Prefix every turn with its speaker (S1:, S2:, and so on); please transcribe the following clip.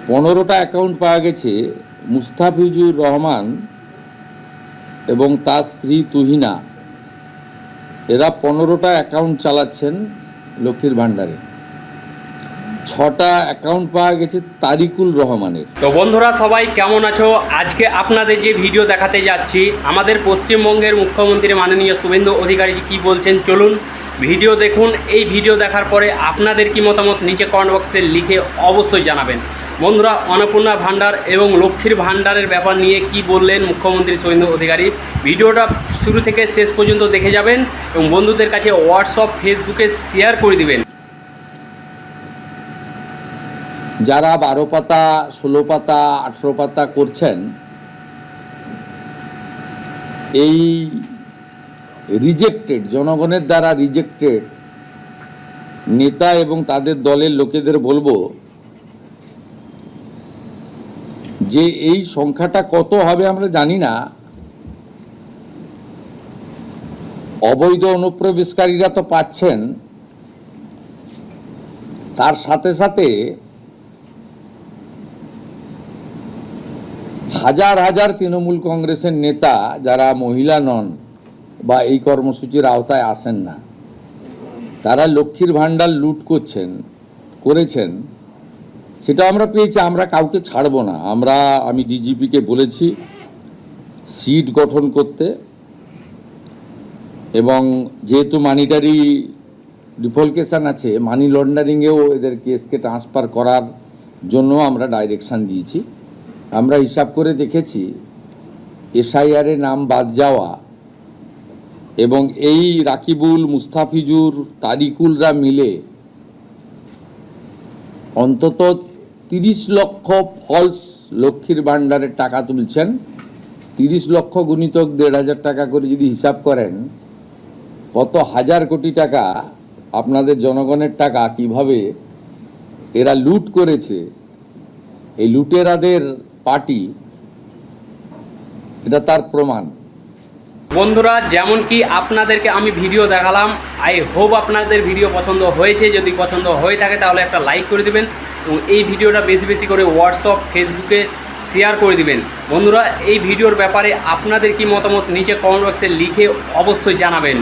S1: 15টা account পাওয়া গেছে মুস্তাফিজুর রহমান এবং তার স্ত্রী তুহিনা। এরা 15টা অ্যাকাউন্ট চালাচ্ছেন লক্ষ্মীর ভাণ্ডারে। 6টা অ্যাকাউন্ট পাওয়া গেছে তারিকুল রহমানের।
S2: তো বন্ধুরা সবাই কেমন আছো? আজকে আপনাদের যে ভিডিও দেখাতে যাচ্ছি, আমাদের পশ্চিমবঙ্গের মুখ্যমন্ত্রী মাননীয় শুভেন্দু অধিকারী কি বলছেন, চলুন ভিডিও দেখুন। এই ভিডিও দেখার পরে আপনাদের কি মতামত নিচে কমেন্ট বক্সে লিখে অবশ্যই জানাবেন। বন্ধুরা, অন্নপূর্ণা ভাণ্ডার এবং লক্ষ্মীর ভাণ্ডারের ব্যাপার নিয়ে কি বললেন মুখ্যমন্ত্রী শুভেন্দু অধিকারী, ভিডিওটা শুরু থেকে শেষ পর্যন্ত দেখে যাবেন এবং বন্ধুদের কাছে হোয়াটসঅ্যাপ ফেসবুকে শেয়ার করে দিবেন।
S1: যারা 12 পাতা 16 পাতা 18 পাতা করছেন, এই রিজেক্টেড, জনগণের দ্বারা রিজেক্টেড নেতা এবং তাদের দলের লোকেদের বলবো যে এই সংখ্যাটা কত হবে আমরা জানি না। অবৈধ অনুপ্রবেশকারীরা তো পাচ্ছেন, তার সাথে সাথে হাজার হাজার তৃণমূল কংগ্রেসের নেতা যারা মহিলা নন বা এই কর্মসূচির আওতায় আসেন না, তারা লক্ষ্মীর ভাণ্ডার লুট করেছেন, সেটা আমরা পেয়েছি। আমরা কাউকে ছাড়বো না। আমি ডিজিপিকে বলেছি সিট গঠন করতে, এবং যেহেতু মানিটারি ডিফলকেশন আছে, মানি লন্ডারিংয়েও এদের কেসকে ট্রান্সফার করার জন্য আমরা ডাইরেকশান দিয়েছি। আমরা হিসাব করে দেখেছি, এসআইআরে নাম বাদ যাওয়া এবং এই রাকিবুল, মুস্তাফিজুর, তারিকুলরা মিলে অন্তত 30 লক্ষ ফলস লক্ষ্মীর ভাণ্ডারের টাকা তুলছেন। 30 লক্ষ গুণিতক 1,500 টাকা করে যদি হিসাব করেন, কত হাজার কোটি টাকা আপনাদের জনগণের টাকা কিভাবে এরা লুট করেছে। এই লুটেরাদের পার্টি, এটা তার প্রমাণ।
S2: বন্ধুরা, যেমন কি আপনাদেরকে আমি ভিডিও দেখালাম, আই হোপ আপনাদের ভিডিও পছন্দ হয়েছে। যদি পছন্দ হয়ে থাকে তাহলে একটা লাইক করে দিবেন এবং এই ভিডিওটা বেশি বেশি করে হোয়াটসঅ্যাপ ফেসবুকে শেয়ার করে দিবেন। বন্ধুরা, এই ভিডিওর ব্যাপারে আপনাদের কি মতামত নিচে কমেন্ট বক্সে লিখে অবশ্যই জানাবেন।